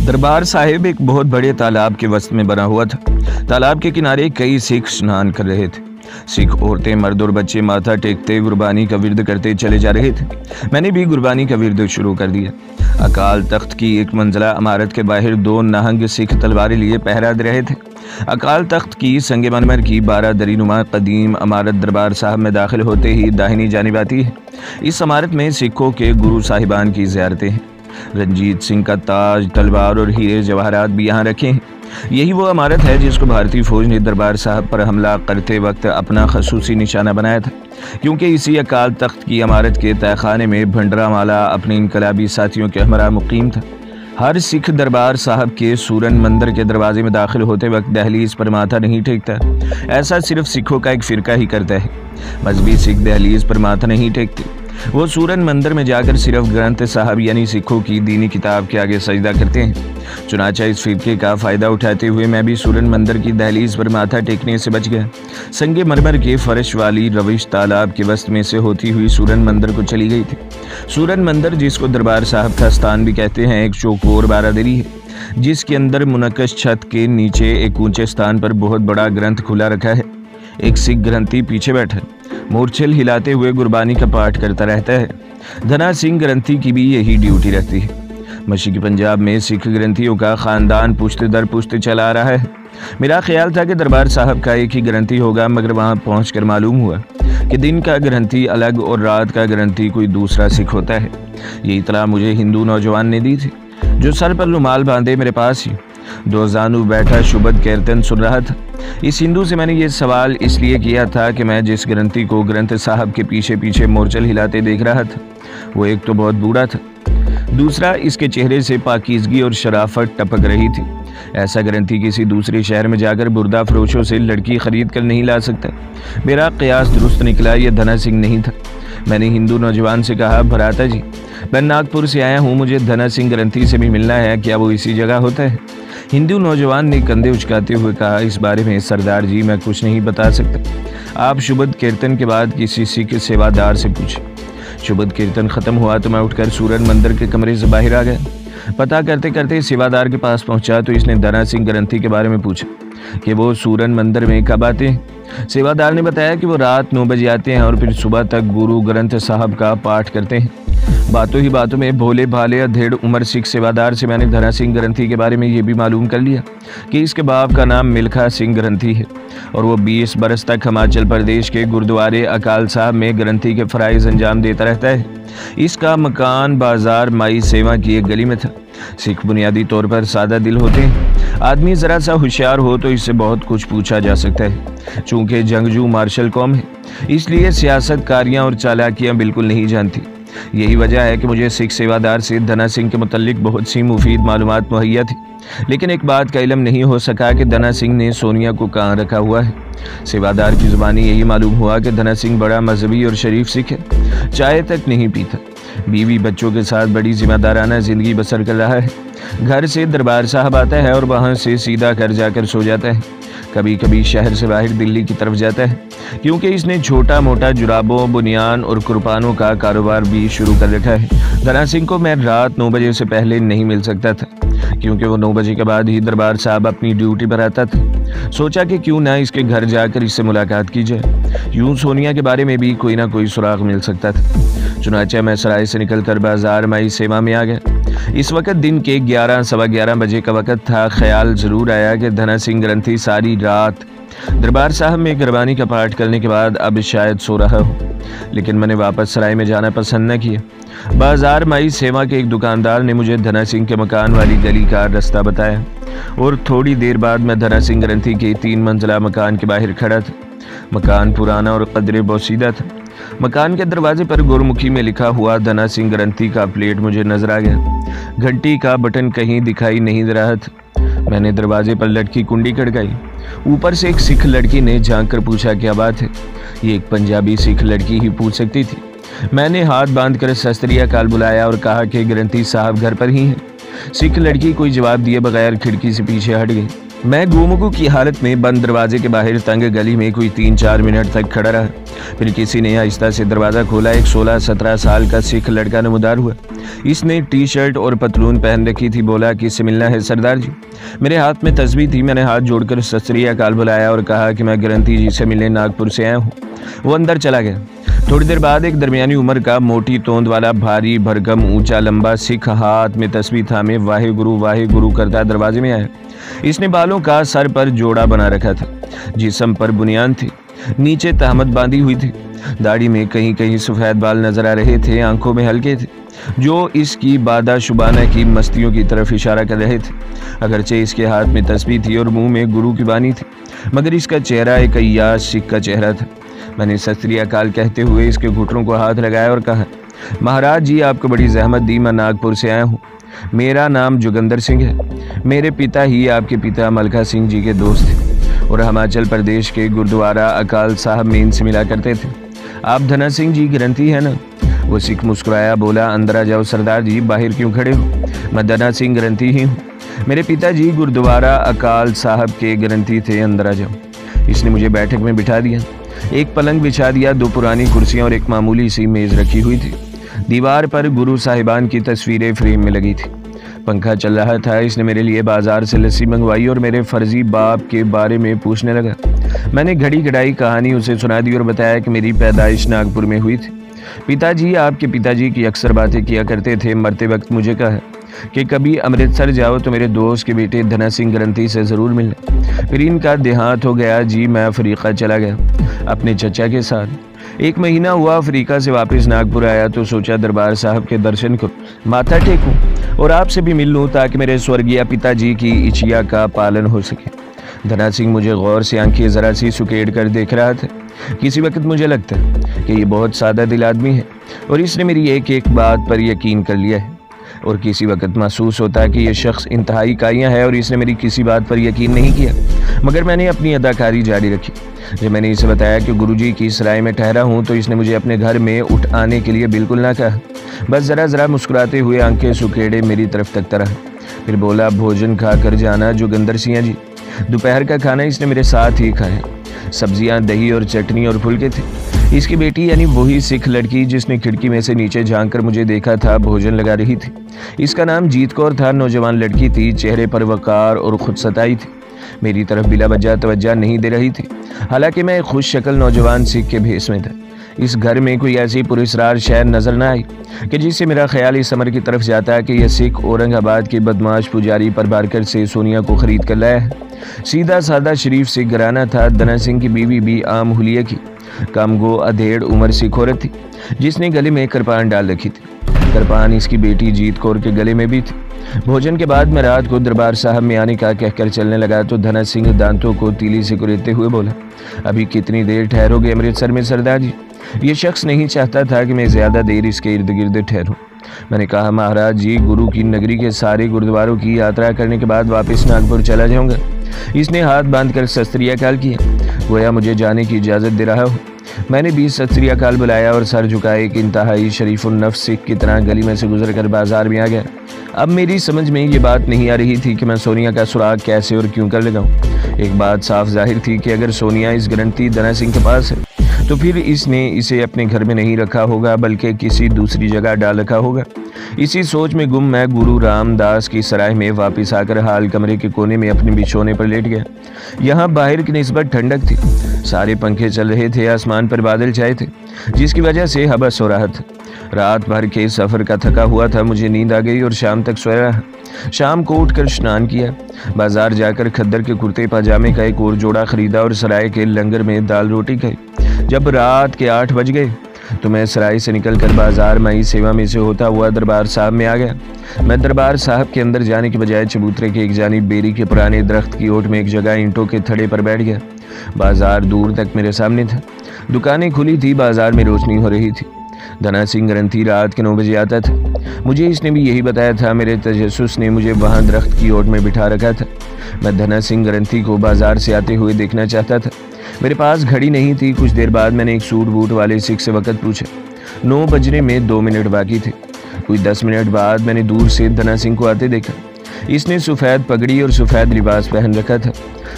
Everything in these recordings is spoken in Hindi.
दरबार साहिब एक बहुत बड़े तालाब के वस्त में बना हुआ था। तालाब के किनारे कई सिख स्नान कर रहे थे। सिख औरतें, मर्द और बच्चे माथा टेकते गुरबानी का विर्द करते चले जा रहे थे। मैंने भी गुरबानी का विर्द शुरू कर दिया। अकाल तख्त की एक मंजिला इमारत के बाहर दो नहंग सिख तलवारें लिए पहरा दे रहे थे। अकाल तख्त की संगमरमर की 12 दरीनुमा कदीम इमारत दरबार साहब में दाखिल होते ही दाहिनी जानिब आती है। इस इमारत में सिखों के गुरु साहिबान की ज़ियारतें हैं। रंजीत सिंह का ताज, तलवार और हीरे जवाहरात भी यहाँ रखे हैं। यही वो इमारत है जिसको भारतीय फौज ने दरबार साहब पर हमला करते वक्त अपना खसूसी निशाना बनाया था, क्योंकि इसी अकाल तख्त की इमारत के तहखाने में भंडरामाला अपने इनकलाबी साथियों के हमरा मुकीम था। हर सिख दरबार साहब के सूरन मंदिर के दरवाजे में दाखिल होते वक्त दहलीज पर माथा नहीं टेकता। ऐसा सिर्फ सिखों का एक फ़िरका ही करता है। मजहबी सिख दहलीज पर माथा नहीं टेकते। वो सूरन मंदिर में जाकर सिर्फ ग्रंथ साहब यानी सिखों की दीनी किताब के आगे सजदा करते हैं। चुनाचा इस फिरके का फ़ायदा उठाते हुए मैं भी सूरन मंदिर की दहलीज पर माथा टेकने से बच गया। संगे मरमर के फर्श वाली रविश तालाब के वस्त में से होती हुई सूरन मंदिर को चली गई थी। सूरन मंदिर, जिसको दरबार साहब का स्थान भी कहते हैं, एक चौकोर बारादरी है जिसके अंदर मुनक्कश छत के नीचे एक ऊंचे स्थान पर बहुत बड़ा ग्रंथ खुला रखा है। एक सिख ग्रंथी पीछे बैठा मूर्छिल हिलाते हुए गुरबानी का पाठ करता रहता है। धना सिंह ग्रंथी की भी यही ड्यूटी रहती है। मशरक़ी पंजाब में सिख ग्रंथियों का ख़ानदान पुश्त दर पुश्त चला आ रहा है। मेरा ख्याल था कि दरबार साहब का एक ही ग्रंथी होगा, मगर वहाँ पहुँचकर मालूम हुआ कि दिन का ग्रंथी अलग और रात का ग्रंथी कोई दूसरा सिख होता है। ये इतला मुझे हिंदू नौजवान ने दी थी, जो सर पर रुमाल बांधे मेरे पास ही दो जानू बैठा शुभद कीर्तन सुन रहा था। इस हिंदू से मैंने ये सवाल इसलिए किया था कि मैं जिस ग्रंथी को ग्रंथ साहब के पीछे पीछे मोरचल हिलाते देख रहा था, वो एक तो बहुत बूढ़ा था, दूसरा इसके चेहरे से पाकीज़गी और शराफत टपक रही थी। ऐसा ग्रंथी किसी दूसरे शहर में जाकर बुर्दा फरोशों से लड़की खरीद कर नहीं ला सकता। मेरा कयास दुरुस्त निकला, यह धना सिंह नहीं था। मैंने हिंदू नौजवान से कहा, भराता जी, मैं नागपुर से आया हूँ, मुझे धना सिंह ग्रंथी से भी मिलना है, क्या वो इसी जगह होता है? हिंदू नौजवान ने कंधे उचकाते हुए कहा, इस बारे में सरदार जी मैं कुछ नहीं बता सकता। आप शुभद कीर्तन के बाद किसी सिख सेवादार से पूछें। शुभद कीर्तन ख़त्म हुआ तो मैं उठकर सूरन मंदिर के कमरे से बाहर आ गया। पता करते करते सेवादार के पास पहुंचा तो इसने धना सिंह ग्रंथी के बारे में पूछा कि वो सूरन मंदिर में कब आते हैं। सेवादार ने बताया कि वो रात 9 बजे आते हैं और फिर सुबह तक गुरु ग्रंथ साहब का पाठ करते हैं। बातों ही बातों में भोले भाले अधेड़ उम्र सिख सेवादार से मैंने धना सिंह ग्रंथी के बारे में ये भी मालूम कर लिया कि इसके बाप का नाम मिल्खा सिंह ग्रंथी है और वो 20 बरस तक हिमाचल प्रदेश के गुरुद्वारे अकाल साहब में ग्रंथी के फ़राइज़ अंजाम देता रहता है। इसका मकान बाजार माई सेवा की एक गली में था। सिख बुनियादी तौर पर सादा दिल होते हैं। आदमी ज़रा सा होशियार हो तो इससे बहुत कुछ पूछा जा सकता है। चूँकि जंगजू मार्शल कौम है, इसलिए सियासत कारियाँ और चालाकियाँ बिल्कुल नहीं जानती। यही वजह है कि मुझे सिख सेवादार से धना सिंह के मुतल्लिक बहुत सी मुफीद मालूमात मुहैया थी, लेकिन एक बात का इल्म नहीं हो सका कि धना सिंह ने सोनिया को कहाँ रखा हुआ है। सेवादार की ज़ुबानी यही मालूम हुआ कि धना सिंह बड़ा मजहबी और शरीफ सिख है, चाय तक नहीं पीता, बीवी बच्चों के साथ बड़ी जिम्मेदाराना ज़िंदगी बसर कर रहा है। घर से दरबार साहब आता है और वहाँ से सीधा घर जाकर सो जाता है। कभी कभी शहर से बाहर दिल्ली की तरफ जाता है, क्योंकि इसने छोटा मोटा जुराबों, बुनियान और कुर्बानों का कारोबार भी शुरू कर रखा है। धना सिंह को मैं रात 9 बजे से पहले नहीं मिल सकता था, क्योंकि वो 9 बजे के बाद ही दरबार साहब अपनी ड्यूटी पर आता था। सोचा कि क्यों ना इसके घर जाकर इससे मुलाकात की जाए, यूं सोनिया के बारे में भी कोई ना कोई सुराग मिल सकता था। चुनाचा मैं सराय से निकलकर बाजार माई सेवा में आ गया। इस वक्त दिन के 11 सवा 11 बजे का वक्त था। ख्याल ज़रूर आया कि धना सिंह ग्रंथी सारी रात दरबार साहब में गुरबानी का पाठ करने के बाद अब शायद सो रहा हो, लेकिन मैंने वापस सराय में जाना पसंद न किया। बाजार माई सेवा के एक दुकानदार ने मुझे धना सिंह के मकान वाली गली का रास्ता बताया और थोड़ी देर बाद मैं धना सिंह ग्रंथी के 3 मंजिला मकान के बाहर खड़ा था। मकान पुराना और कदरे बोसीदा था। मकान के दरवाजे पर गुरमुखी में लिखा हुआ धना सिंह ग्रंथी का प्लेट मुझे नजर आ गया। घंटी का बटन कहीं दिखाई नहीं दे रहा था। मैंने दरवाजे पर लटकी कुंडी खड़काई। ऊपर से एक सिख लड़की ने झांक कर पूछा, क्या बात है? ये एक पंजाबी सिख लड़की ही पूछ सकती थी। मैंने हाथ बांधकर सस्त्रिया काल बुलाया और कहा कि ग्रंथी साहब घर पर ही हैं। सिख लड़की कोई जवाब दिए बगैर खिड़की से पीछे हट गई। मैं गुमगु की हालत में बंद दरवाजे के बाहर तंग गली में कोई 3-4 मिनट तक खड़ा रहा। फिर किसी ने आहिस्ता से दरवाज़ा खोला। एक 16-17 साल का सिख लड़का नमूदार हुआ। इसने टी शर्ट और पतलून पहन रखी थी। बोला, किससे मिलना है सरदार जी? मेरे हाथ में तस्बीह थी। मैंने हाथ जोड़कर सत श्री अकाल बुलाया और कहा कि मैं ग्रंथी जी से मिलने नागपुर से आया हूँ। वो अंदर चला गया। थोड़ी देर बाद एक दरमियानी उम्र का मोटी तोंद वाला भारी भरकम ऊंचा लंबा सिख हाथ में तस्बीह थामे वाहे गुरु करता दरवाजे में आया। इसने बालों का सर पर जोड़ा बना रखा था। जिस्म पर बुनियान थी। नीचे तहमत बांधी हुई थी। दाढ़ी में कहीं कहीं सफ़ेद बाल नजर आ रहे थे। आंखों में हल्के थे जो इसकी बादा शुबाना की मस्तियों की तरफ इशारा कर रहे थे। अगरचे इसके हाथ में तस्बीह थी और मुंह में गुरु की बानी थी, मगर इसका चेहरा एक अय्याश सिख का चेहरा था। मैंने सत श्री अकाल कहते हुए इसके घुटनों को हाथ लगाया और कहा, महाराज जी आपको बड़ी जहमत दी। मैं नागपुर से आया हूँ। मेरा नाम जोगिंदर सिंह है। मेरे पिता ही आपके पिता मलका सिंह जी के दोस्त थे और हिमाचल प्रदेश के गुरुद्वारा अकाल साहब में इनसे मिला करते थे। आप धना सिंह जी ग्रंथी है ना? वो सिख मुस्कुराया, बोला, अंदर आ जाओ सरदार जी, बाहर क्यों खड़े हो? मैं धना सिंह ग्रंथी ही हूँ। मेरे पिताजी गुरुद्वारा अकाल साहब के ग्रंथी थे। अंदर आ जाओ। इसने मुझे बैठक में बिठा दिया। एक पलंग बिछा दिया। 2 पुरानी कुर्सियाँ और एक मामूली सी मेज़ रखी हुई थी। दीवार पर गुरु साहिबान की तस्वीरें फ्रेम में लगी थी। पंखा चल रहा था। इसने मेरे लिए बाजार से लस्सी मंगवाई और मेरे फर्जी बाप के बारे में पूछने लगा। मैंने घड़ी घड़ाई कहानी उसे सुना दी और बताया कि मेरी पैदाइश नागपुर में हुई थी। पिताजी आपके पिताजी की अक्सर बातें किया करते थे। मरते वक्त मुझे कहा कि कभी अमृतसर जाओ तो मेरे दोस्त के बेटे धना सिंह ग्रंथी से ज़रूर मिलना। फिर इनका देहांत हो गया जी। मैं अफ्रीका चला गया अपने चचा के साथ। 1 महीना हुआ अफ्रीका से वापस नागपुर आया तो सोचा दरबार साहब के दर्शन करूं, माथा टेकूं और आपसे भी मिल लूं ताकि मेरे स्वर्गीय पिताजी की इच्छा का पालन हो सके। धना सिंह मुझे गौर से आंखें ज़रा सी सुकेड़ कर देख रहा था। किसी वक्त मुझे लगता है कि ये बहुत सादा दिल आदमी है और इसने मेरी एक एक बात पर यकीन कर लिया है, और किसी वक्त महसूस होता है कि यह शख्स इंतहाई काया है और इसने मेरी किसी बात पर यकीन नहीं किया। मगर मैंने अपनी अदाकारी जारी रखी। जब मैंने इसे बताया कि गुरुजी की सराय में ठहरा हूँ तो इसने मुझे अपने घर में उठ आने के लिए बिल्कुल ना कहा। बस ज़रा मुस्कुराते हुए आंखें सुकेड़े मेरी तरफ तकता रहा। फिर बोला, भोजन खा कर जाना जोगिंदर सिंह जी। दोपहर का खाना इसने मेरे साथ ही खाया। सब्जियां, दही और चटनी और फुलके थे। इसकी बेटी यानी वही सिख लड़की जिसने खिड़की में से नीचे झांक कर मुझे देखा था, भोजन लगा रही थी। इसका नाम जीत कौर था। नौजवान लड़की थी। चेहरे पर वकार और खुद सताई थी। मेरी तरफ बिला वजह तवज्जो नहीं दे रही थी। हालांकि मैं एक खुश शक्ल नौजवान सिख के भेष में था। इस घर में कोई ऐसी पुरस्रार शहर नजर न आई कि जिससे मेरा ख्याल इस अमर की तरफ जाता है कि यह सिख औरंगाबाद के बदमाश पुजारी परबारकर से सोनिया को खरीद कर लाया है। सीधा सादा शरीफ सिख घराना था। धना सिंह की बीवी भी आम हुलिया की कमगो अधेड़ उम्र सिख औरत थी जिसने गले में कृपान डाल रखी थी। कृपान इसकी बेटी जीत कौर के गले में भी थी। भोजन के बाद मैं रात को दरबार साहब में आने का कहकर चलने लगा तो धना सिंह दांतों को तीली से कुरेदते हुए बोला, अभी कितनी देर ठहरोगे अमृतसर में सरदार जी? ये शख्स नहीं चाहता था कि मैं ज़्यादा देर इसके इर्द गिर्द ठहरूं। मैंने कहा, महाराज जी, गुरु की नगरी के सारे गुरुद्वारों की यात्रा करने के बाद वापस नागपुर चला जाऊंगा। इसने हाथ बांधकर सत श्री अकाल किया, गोया मुझे जाने की इजाज़त दे रहा हो। मैंने भी सत श्री अकाल बुलाया और सर झुकाए। एक इंतहाई शरीफ नफ्स सिख की तरह गली में से गुजर कर बाजार में आ गया। अब मेरी समझ में ये बात नहीं आ रही थी कि मैं सोनिया का सुराग कैसे और क्यों कर लगाऊं। एक बात साफ जाहिर थी कि अगर सोनिया इस ग्रंथी धना सिंह के पास है तो फिर इसने इसे अपने घर में नहीं रखा होगा बल्कि किसी दूसरी जगह डाल रखा होगा। इसी सोच में गुम मैं गुरु रामदास की सराय में वापस आकर हाल कमरे के कोने में अपने बिछोने पर लेट गया। यहाँ बाहर की निस्बत ठंडक थी। सारे पंखे चल रहे थे। आसमान पर बादल छाए थे जिसकी वजह से हबस हो रहा था। रात भर के सफ़र का थका हुआ था। मुझे नींद आ गई और शाम तक सोया रहा। शाम को उठकर स्नान किया। बाजार जाकर खद्दर के कुर्ते पजामे का एक और जोड़ा खरीदा और सराय के लंगर में दाल रोटी खाई। जब रात के 8 बज गए तो मैं सराय से निकलकर बाजार माई सेवा में से होता हुआ दरबार साहब में आ गया। मैं दरबार साहब के अंदर जाने के बजाय चबूतरे के एक जानिब बेरी के पुराने दरख्त की ओट में एक जगह ईंटों के थड़े पर बैठ गया। बाजार दूर तक मेरे सामने था। दुकानें खुली थी। बाजार में रोशनी हो रही थी। धना सिंह ग्रंथी रात के 9 बजे आता था। मुझे इसने भी यही बताया था। मेरे तजस्सुस ने मुझे वहाँ दरख्त की ओट में बिठा रखा था। मैं धना सिंह ग्रंथी को बाजार से आते हुए देखना चाहता था। मेरे पास घड़ी नहीं थी। कुछ देर बाद मैंने एक सूट बूट वाले सिख से वक्त पूछा। 9 बजने में 2 मिनट बाकी थे। कोई 10 मिनट बाद मैंने दूर से धना सिंह को आते देखा। इसने सफ़ेद पगड़ी और सफ़ेद लिबास पहन रखा था।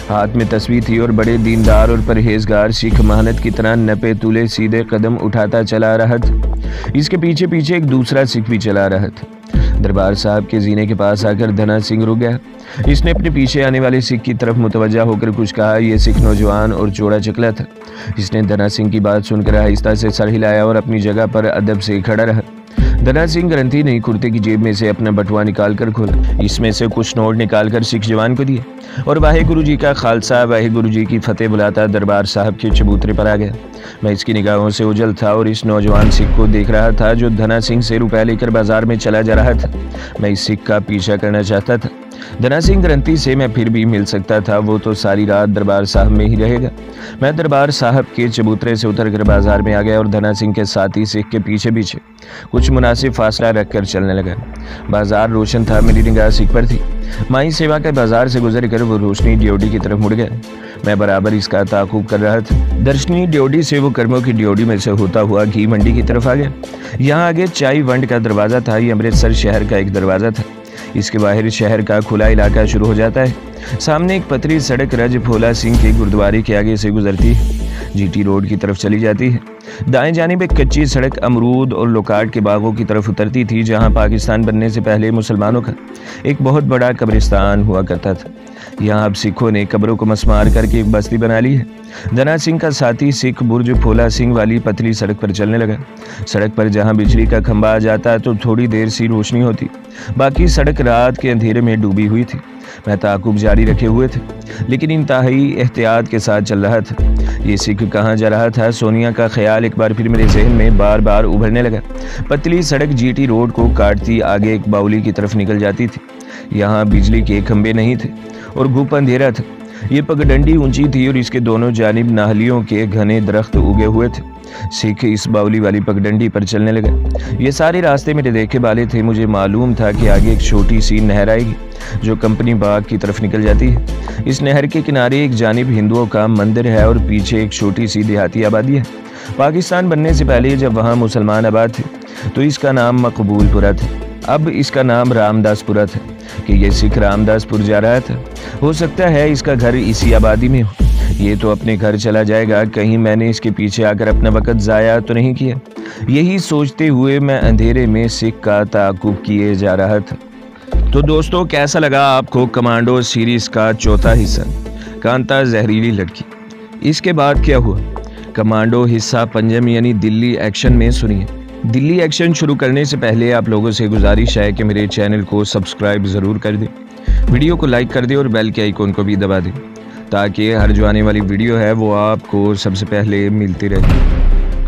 हाथ में तस्वीर थी और बड़े दीनदार और परहेजगार सिख मेहनत की तरह नपे तुले सीधे कदम उठाता चला रहा था। इसके पीछे पीछे एक दूसरा सिख भी चला रहा था। दरबार साहब के जीने के पास आकर धना सिंह रुक गया। इसने अपने पीछे आने वाले सिख की तरफ मुतवज्जा होकर कुछ कहा। यह सिख नौजवान और चौड़ा चकला था। इसने धना सिंह की बात सुनकर आहिस्ता से सर हिलाया और अपनी जगह पर अदब से खड़ा रहा। धना सिंह ग्रंथी ने कुर्ते की जेब में से अपना बटुआ निकाल कर खोला। इसमें से कुछ नोट निकाल कर सिख जवान को दिए और वाहेगुरु जी का खालसा वाहेगुरु जी की फतेह बुलाता दरबार साहब के चबूतरे पर आ गया। मैं इसकी निगाहों से उजल था और इस नौजवान सिख को देख रहा था जो धना सिंह से रुपया लेकर बाजार में चला जा रहा था। मैं इस सिख का पीछा करना चाहता था। धना सिंह ग्रंथी से मैं फिर भी मिल सकता था, वो तो सारी रात दरबार साहब में ही रहेगा। मैं दरबार साहब के चबूतरे से उतरकर बाजार में आ गया और धना सिंह के साथी सिख के पीछे पीछे कुछ मुनासिब फासला रखकर चलने लगा। बाजार रोशन था, मेरी निगाह सिख पर थी। माई सेवा के बाजार से गुजर कर वो रोशनी ड्योढ़ी की तरफ मुड़ गया। मैं बराबर इसका ताकुब कर रहा था। दर्शनी ड्योढ़ी से वो कर्मों की ड्योढ़ी में से होता हुआ घी मंडी की तरफ आ गया। यहाँ आगे चाय वंड का दरवाज़ा था। ये अमृतसर शहर का एक दरवाज़ा था। इसके बाहर शहर का खुला इलाका शुरू हो जाता है। सामने एक पतली सड़क रज भोला सिंह के गुरुद्वारे के आगे से गुजरती है, जीटी रोड की तरफ चली जाती है। दाएं जानिब एक कच्ची सड़क अमरूद और लोकाट के बागों की तरफ उतरती थी, जहां पाकिस्तान बनने से पहले मुसलमानों का एक बहुत बड़ा कब्रिस्तान हुआ करता था। यहाँ अब सिखों ने कब्रों को मसमार करके एक बस्ती बना ली है। धना सिंह का साथी सिख बुर्ज भोला सिंह वाली पतली सड़क पर चलने लगा। सड़क पर जहाँ बिजली का खंभा आ जाता तो थोड़ी देर सी रोशनी होती, बाकी सड़क रात के अंधेरे में डूबी हुई थी। मैं ताकुब जारी रखे हुए थे, लेकिन इंतहाई एहतियात के साथ चल रहा था। ये सिख कहाँ जा रहा था, सोनिया का ख्याल एक बार फिर मेरे जहन में बार बार उभरने लगा। पतली सड़क जीटी रोड को काटती आगे एक बाउली की तरफ निकल जाती थी। यहाँ बिजली के खंभे नहीं थे और घुप अंधेरा था। ये पगडंडी ऊंची थी और इसके दोनों जानिब नाहलियों के घने दरख्त उगे हुए थे। सिख इस बाउली वाली पगडंडी पर चलने लगा। ये सारे रास्ते मेरे देखे वाले थे। मुझे मालूम था कि आगे एक छोटी सी नहर आएगी जो कंपनी बाग की तरफ निकल जाती है। इस नहर के किनारे एक जानिब हिंदुओं का मंदिर है और पीछे एक छोटी सी देहाती आबादी है। पाकिस्तान बनने से पहले जब वहाँ मुसलमान आबाद थे तो इसका नाम मकबूलपुरा था। अब इसका नाम रामदासपुरा था कि ये सिख रामदासपुर जा रहा था। हो सकता है इसका घर इसी आबादी में हो। ये तो अपने घर चला जाएगा, कहीं मैंने इसके पीछे आकर अपना वक्त ज़ाया तो नहीं किया। यही सोचते हुए मैं अंधेरे में सिख का ताकुब किए जा रहा था। तो दोस्तों, कैसा लगा आपको कमांडो सीरीज़ का चौथा हिस्सा, कांता जहरीली लड़की? इसके बाद क्या हुआ? कमांडो हिस्सा पंजम यानी दिल्ली एक्शन में सुनिए। दिल्ली एक्शन शुरू करने से पहले आप लोगों से गुजारिश है कि मेरे चैनल को सब्सक्राइब ज़रूर कर दें, वीडियो को लाइक कर दें और बेल के आइकॉन को भी दबा दें ताकि हर जो आने वाली वीडियो है वो आपको सबसे पहले मिलती रहे।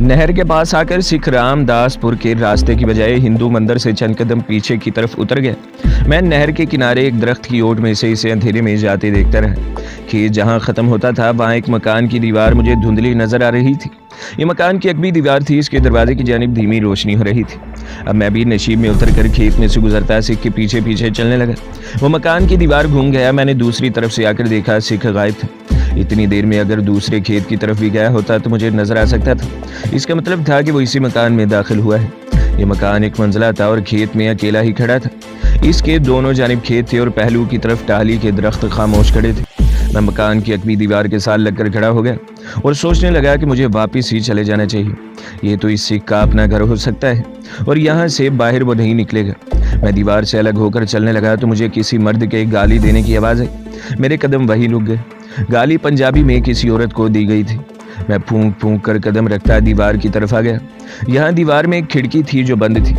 नहर के पास आकर सिख रामदासपुर के रास्ते की बजाय हिंदू मंदिर से चंद कदम पीछे की तरफ उतर गया। मैं नहर के किनारे एक दरख्त की ओट में से इसे अंधेरे में जाते देखता रहा कि जहाँ ख़त्म होता था वहाँ एक मकान की दीवार मुझे धुंधली नज़र आ रही थी। ये मकान की अगली दीवार थी। इसके दरवाजे की जानिब धीमी रोशनी हो रही थी। अब मैं भी नशीब में उतर कर खेत में से गुजरता सिख के पीछे पीछे चलने लगा। वो मकान की दीवार घूम गया। मैंने दूसरी तरफ से आकर देखा, सिख गायब था। इतनी देर में अगर दूसरे खेत की तरफ भी गया होता तो मुझे नजर आ सकता था। इसका मतलब था कि वो इसी मकान में दाखिल हुआ है। ये मकान एक मंजिला था और खेत में अकेला ही खड़ा था। इसके दोनों जानिब खेत थे और पहलू की तरफ टाहली के दरख्त खामोश खड़े थे। मैं मकान की अगली दीवार के साथ लगकर खड़ा हो गया और सोचने लगा कि मुझे वापस ही चले जाना चाहिए। ये तो इस सिख का अपना घर हो सकता है और यहाँ से बाहर वो नहीं निकलेगा। मैं दीवार से अलग होकर चलने लगा तो मुझे किसी मर्द के गाली देने की आवाज़ आई। मेरे कदम वहीं रुक गए। गाली पंजाबी में किसी औरत को दी गई थी। मैं फूंक फूंक कर कदम रखता दीवार की तरफ आ गया। यहाँ दीवार में एक खिड़की थी जो बंद थी।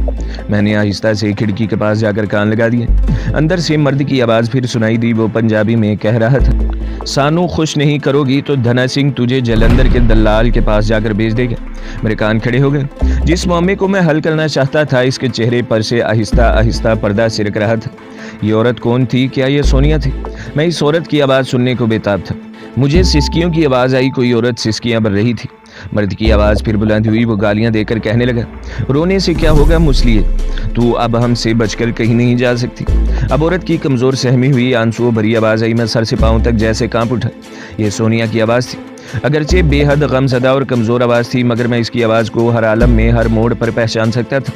मैंने आहिस्ता से खिड़की के पास जाकर कान लगा दिए। अंदर से मर्द की आवाज़ फिर सुनाई दी। वो पंजाबी में कह रहा था, सानू खुश नहीं करोगी तो धना सिंह तुझे जलंधर के दलाल के पास जाकर भेज देगा। मेरे कान खड़े हो गए। जिस मामले को मैं हल करना चाहता था इसके चेहरे पर से आहिस्ता आहिस्ता पर्दा सिरक रहा था। ये औरत कौन थी? क्या ये सोनिया थी? मैं इस औरत की आवाज़ सुनने को बेताब था। मुझे सिसकियों की आवाज़ आई। कोई औरत सिसकियां भर रही थी। मर्द की आवाज़ फिर बुलंद हुई। वो गालियां देकर कहने लगा, रोने से क्या होगा मुसलिए, तू अब हमसे बचकर कहीं नहीं जा सकती। अब औरत की कमज़ोर सहमी हुई आंसुओं भरी आवाज़ आई। मैं सर से पाँव तक जैसे कांप उठा। ये सोनिया की आवाज़ थी। अगरचे बेहद गमज़दा और कमज़ोर आवाज़ थी, मगर मैं इसकी आवाज़ को हर आलम में हर मोड़ पर पहचान सकता था।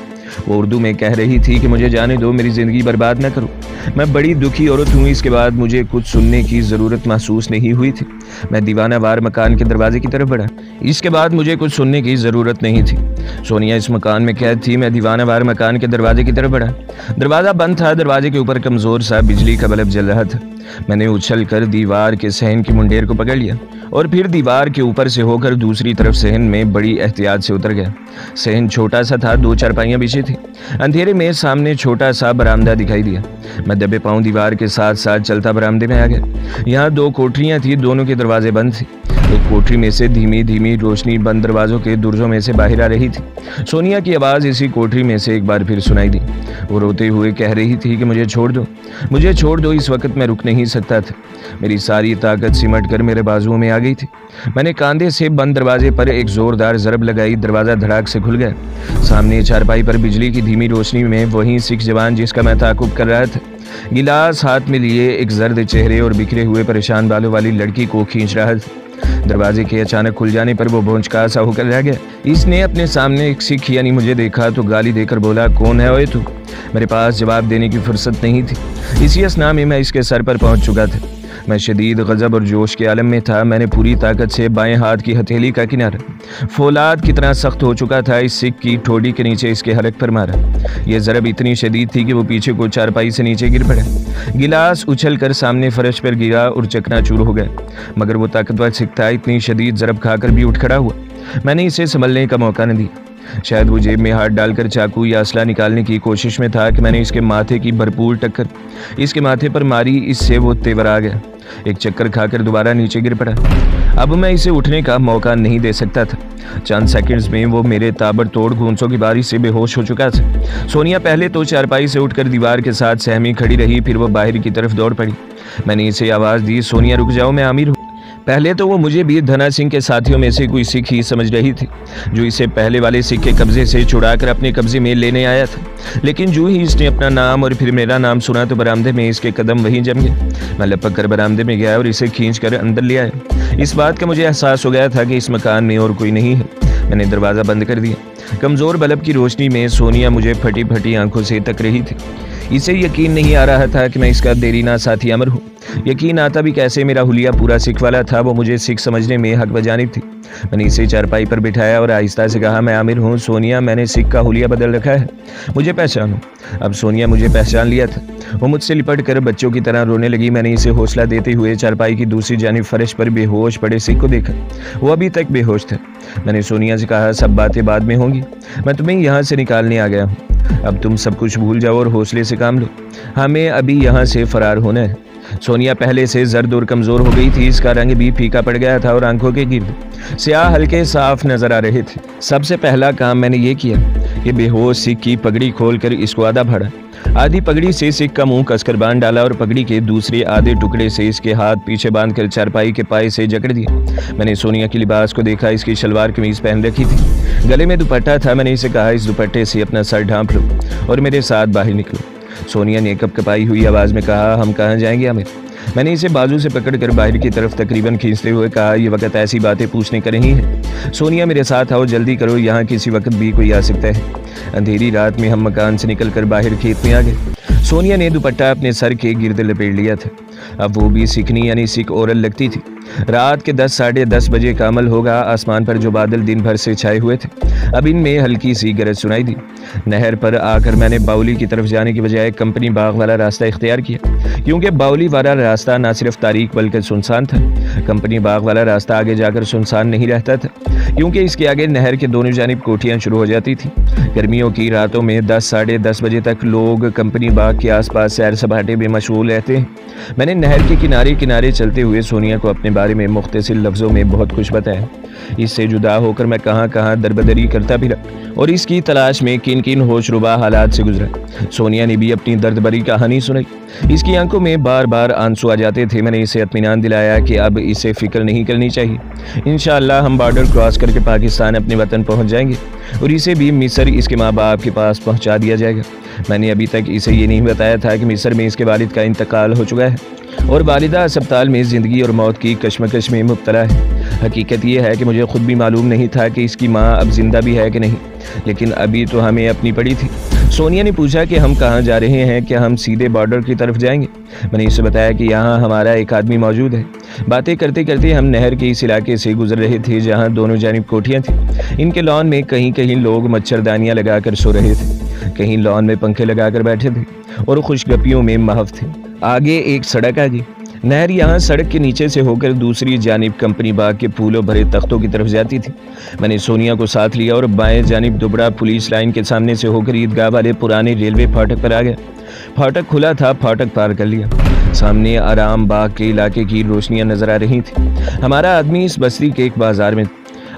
वो उर्दू में कह रही थी कि मुझे जाने दो, मेरी ज़िंदगी बर्बाद न करो। मैं बड़ी दुखी औरत हूँ। इसके बाद मुझे कुछ सुनने की ज़रूरत महसूस नहीं हुई थी। मैं दीवानावार मकान के दरवाजे की तरफ बढ़ा। इसके बाद मुझे कुछ सुनने की ज़रूरत नहीं थी। सोनिया इस मकान में कैद थी। मैं दीवानावार मकान के दरवाजे की तरफ बढ़ा। दरवाज़ा बंद था। दरवाजे के ऊपर कमज़ोर सा बिजली का बल्ब जल रहा था। मैंने उछल कर दीवार के सहन की मुंडेर को पकड़ लिया और फिर दीवार के ऊपर से होकर दूसरी तरफ सहन में बड़ी एहतियात से उतर गया। सहन छोटा सा था, 2 चारपाइयाँ बिछी थी। अंधेरे में सामने छोटा सा बरामदा दिखाई दिया। मैं दबे पाँव दीवार के साथ साथ चलता बरामदे में आ गया। यहाँ 2 कोठरियाँ थी, दोनों के दरवाजे बंद थे। एक कोठरी में से धीमी धीमी रोशनी बंद दरवाजों के दुर्जों में से बाहर आ रही थी। सोनिया की आवाज़ इसी कोठरी में से एक बार फिर सुनाई दी। वो रोते हुए कह रही थी कि मुझे छोड़ दो, मुझे छोड़ दो। इस वक्त मैं रुक नहीं सकता था। मेरी सारी ताकत सिमट कर मेरे बाजुओं में आ गई थी। मैंने कांधे से बंद दरवाजे पर एक जोरदार ज़रब लगाई। दरवाज़ा धड़ाक से खुल गया। सामने चारपाई पर बिजली की धीमी रोशनी में वही सिख जवान जिसका मैं ताकुब कर रहा था, गिलास हाथ में लिए एक जर्द चेहरे और बिखरे हुए परेशान बालों वाली लड़की को खींच रहा था। दरवाजे के अचानक खुल जाने पर वो भौंचका सा होकर रह गया। इसने अपने सामने एक सिख यानी मुझे देखा तो गाली देकर बोला, कौन है ओए तू? मेरे पास जवाब देने की फुर्सत नहीं थी। इसी असना में मैं इसके सर पर पहुंच चुका था। मैं शदीद गज़ब और जोश के आलम में था। मैंने पूरी ताकत से बाएं हाथ की हथेली का किनारा फौलाद की तरह सख्त हो चुका था इस सिख की ठोड़ी के नीचे इसके हलक पर मारा। यह ज़रब इतनी शदीद थी कि वो पीछे को चारपाई से नीचे गिर पड़ा। गिलास उछल कर सामने फर्श पर गिरा और चकनाचूर हो गया। मगर वो ताकतवर सिख था, इतनी शदीद ज़रब खाकर भी उठ खड़ा हुआ। मैंने इसे संभलने का मौका न दिया। शायद वो जेब में हाथ डालकर चाकू या असला निकालने की कोशिश में था कि मैंने इसके माथे की भरपूर टक्कर इसके माथे पर मारी। इससे वो तेवर आ गया। एक चक्कर खाकर दोबारा नीचे गिर पड़ा। अब मैं इसे उठने का मौका नहीं दे सकता था। चंद सेकंड्स में वो मेरे ताबड़तोड़ घूंसों की बारिश से बेहोश हो चुका था। सोनिया पहले तो चारपाई से उठकर दीवार के साथ सहमी खड़ी रही, फिर वो बाहर की तरफ दौड़ पड़ी। मैंने इसे आवाज़ दी, सोनिया रुक जाओ, मैं आमिर हूँ। पहले तो वो मुझे भी धना सिंह के साथियों में से कोई सिख ही समझ रही थी, जो इसे पहले वाले सिख के कब्जे से छुड़ाकर अपने कब्जे में लेने आया था। लेकिन जो ही इसने अपना नाम और फिर मेरा नाम सुना तो बरामदे में इसके कदम वहीं जम गए। मैं लपक कर बरामदे में गया और इसे खींच कर अंदर ले आया। इस बात का मुझे एहसास हो गया था कि इस मकान में और कोई नहीं है। मैंने दरवाज़ा बंद कर दिया। कमज़ोर बल्ब की रोशनी में सोनिया मुझे फटी फटी आंखों से तक रही थी। इसे यकीन नहीं आ रहा था कि मैं इसका देरीना साथी अमर हूँ। यकीन आता भी कैसे, मेरा हुलिया पूरा सिख वाला था। वो मुझे सिख समझने में हक बजानिब थी। मैंने इसे चारपाई पर बिठाया और आहिस्ता से कहा, मैं आमिर हूँ। सोनिया, मैंने सिख का हुलिया बदल रखा है, मुझे पहचानो। अब सोनिया मुझे पहचान लिया था। वो मुझसे लिपट कर बच्चों की तरह रोने लगी। मैंने इसे हौसला देते हुए चारपाई की दूसरी जानिब फर्श पर बेहोश पड़े सिख को देखा। वो अभी तक बेहोश था। मैंने सोनिया से कहा, सब बातें बाद में होंगी, मैं तुम्हें यहाँ से निकालने आ गया हूँ। अब तुम सब कुछ भूल जाओ और हौसले से काम लो। हमें अभी यहाँ से फरार होना है। सोनिया पहले से जर्द और कमज़ोर हो गई थी। इसका रंग भी फीका पड़ गया था और आंखों के गिर्द स्याह हल्के साफ नजर आ रहे थे। सबसे पहला काम मैंने ये किया कि बेहोश सिख की पगड़ी खोलकर इसको आधा फाड़ा। आधी पगड़ी से सिख का मुंह कसकर बांध डाला और पगड़ी के दूसरे आधे टुकड़े से इसके हाथ पीछे बांधकर चारपाई के पाए से जकड़ दिया। मैंने सोनिया की लिबास को देखा। इसकी शलवार कमीज पहन रखी थी, गले में दुपट्टा था। मैंने इसे कहा, इस दुपट्टे से अपना सर ढांप लो और मेरे साथ बाहर निकलो। सोनिया ने कपकपाई हुई आवाज़ में कहा, हम कहाँ जाएंगे आमिर? मैंने इसे बाजू से पकड़कर बाहर की तरफ तकरीबन खींचते हुए कहा, यह वक्त ऐसी बातें पूछने का नहीं है। सोनिया, मेरे साथ आओ, जल्दी करो, यहाँ किसी वक्त भी कोई आ सकता है। अंधेरी रात में हम मकान से निकलकर बाहर खेत में आ गए। सोनिया ने दुपट्टा अपने सर के गिर्द लपेट लिया था। अब वो भी सिखनी यानी सिख औरत लगती थी। रात के 10 साढ़े 10 बजे का अमल होगा। आसमान पर जो बादल दिन भर से छाए हुए थे, अब इनमें हल्की सी गरज सुनाई दी। नहर पर आकर मैंने बाउली की तरफ जाने की बजाय कंपनी बाग वाला रास्ता इख्तियार किया, क्योंकि बाउली वाला रास्ता ना सिर्फ तारीख बल्कि सुनसान था। कंपनी बाग वाला रास्ता आगे जाकर सुनसान नहीं रहता था, क्योंकि इसके आगे नहर के दोनों जानिब कोठियाँ शुरू हो जाती थी। गर्मियों की रातों में 10 साढ़े 10 बजे तक लोग कंपनी बाग के आसपास सैर सपाटे में मशगूल रहते हैं। मैंने नहर के किनारे किनारे चलते हुए सोनिया को अपने बारे में मुख्तसिर लफ्ज़ों में बहुत कुछ बताया। इससे जुदा होकर मैं कहाँ कहाँ दरबदरी करता फिरा और इसकी तलाश में किन किन होशरुबा हालात से गुजरा। सोनिया ने भी अपनी दर्द भरी कहानी सुनाई। इसकी आंखों में बार बार आंसू आ जाते थे। मैंने इसे इत्मीनान दिलाया कि अब इसे फिक्र नहीं करनी चाहिए। इंशाअल्लाह हम बॉर्डर क्रॉस करके पाकिस्तान अपने वतन पहुंच जाएंगे और इसे भी मिस्र इसके माँ बाप के पास पहुंचा दिया जाएगा। मैंने अभी तक इसे ये नहीं बताया था कि मिस्र में इसके वालिद का इंतकाल हो चुका है और वालिदा अस्पताल में ज़िंदगी और मौत की कश्मकश में मुब्तला है। हकीकत ये है कि मुझे खुद भी मालूम नहीं था कि इसकी माँ अब जिंदा भी है कि नहीं, लेकिन अभी तो हमें अपनी पड़ी थी। सोनिया ने पूछा कि हम कहाँ जा रहे हैं, क्या हम सीधे बॉर्डर की तरफ जाएंगे। मैंने इसे बताया कि यहाँ हमारा एक आदमी मौजूद है। बातें करते करते हम नहर के इस इलाके से गुजर रहे थे जहाँ दोनों जानिब कोठियाँ थी। इनके लॉन में कहीं कहीं लोग मच्छरदानियाँ लगाकर सो रहे थे, कहीं लॉन में पंखे लगाकर बैठे थे और खुशगपियों में महव थे। आगे एक सड़क आ गई। नहर यहाँ सड़क के नीचे से होकर दूसरी जानिब कंपनी बाग के फूलों भरे तख्तों की तरफ जाती थी। मैंने सोनिया को साथ लिया और बाएं जानिब दुबड़ा पुलिस लाइन के सामने से होकर ईदगाह वाले पुराने रेलवे फाटक पर आ गया। फाटक खुला था, फाटक पार कर लिया। सामने आराम बाग के इलाके की रोशनियां नजर आ रही थी। हमारा आदमी इस बस्ती के एक बाजार में।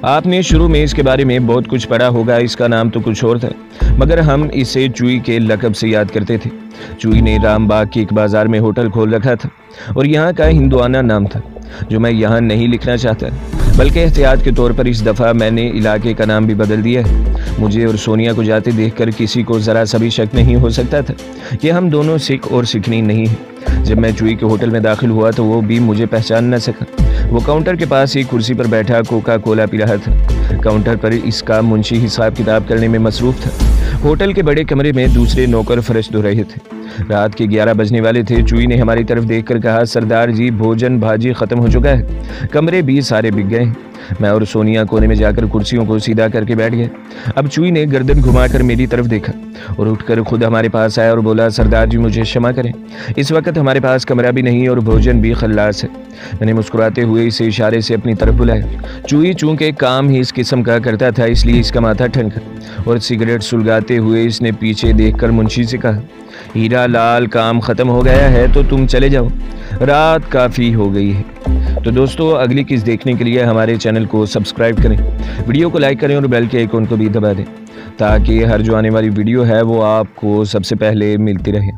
आपने शुरू में इसके बारे में बहुत कुछ पढ़ा होगा, इसका नाम तो कुछ और था, मगर हम इसे चुई के लक़ब से याद करते थे। चुई ने रामबाग के एक बाजार में होटल खोल रखा था और यहाँ का हिंदुआना नाम था, जो मैं यहाँ नहीं लिखना चाहता, बल्कि एहतियात के तौर पर इस दफ़ा मैंने इलाके का नाम भी बदल दिया है। मुझे और सोनिया को जाते देखकर किसी को ज़रा सा भी शक नहीं हो सकता था कि हम दोनों सिख और सिखनी नहीं हैं। जब मैं चुई के होटल में दाखिल हुआ तो वो भी मुझे पहचान न सका। वो काउंटर के पास एक कुर्सी पर बैठा कोका कोला पी रहा था। काउंटर पर इसका मुंशी हिसाब किताब करने में मसरूफ़ था। होटल के बड़े कमरे में दूसरे नौकर फर्श धो रहे थे। रात के 11 बजने वाले थे। चुई ने हमारी तरफ देखकर कहा, सरदार जी, भोजन भाजी ख़त्म हो चुका है, कमरे भी सारे बिक गए हैं। मैं और सोनिया कोने में जाकर कुर्सियों को सीधा करके बैठ गए। अब चुई ने गर्दन घुमाकर मेरी तरफ देखा और उठकर खुद हमारे पास आया और बोला, सरदार जी, मुझे क्षमा करें, इस वक्त हमारे पास कमरा भी नहीं और भोजन भी खल्लास है। मैंने मुस्कुराते हुए इसे इशारे से अपनी तरफ बुलाया। चुई चूंकि काम ही इस किस्म का करता था, इसलिए इसका माथा ठनका और सिगरेट सुलगाते हुए इसने पीछे देखकर मुंशी से कहा, हीरा लाल, काम ख़त्म हो गया है तो तुम चले जाओ, रात काफ़ी हो गई है। तो दोस्तों, अगली किस्त देखने के लिए हमारे चैनल को सब्सक्राइब करें, वीडियो को लाइक करें और बेल के आइकन को भी दबा दें, ताकि हर जो आने वाली वीडियो है वो आपको सबसे पहले मिलती रहे।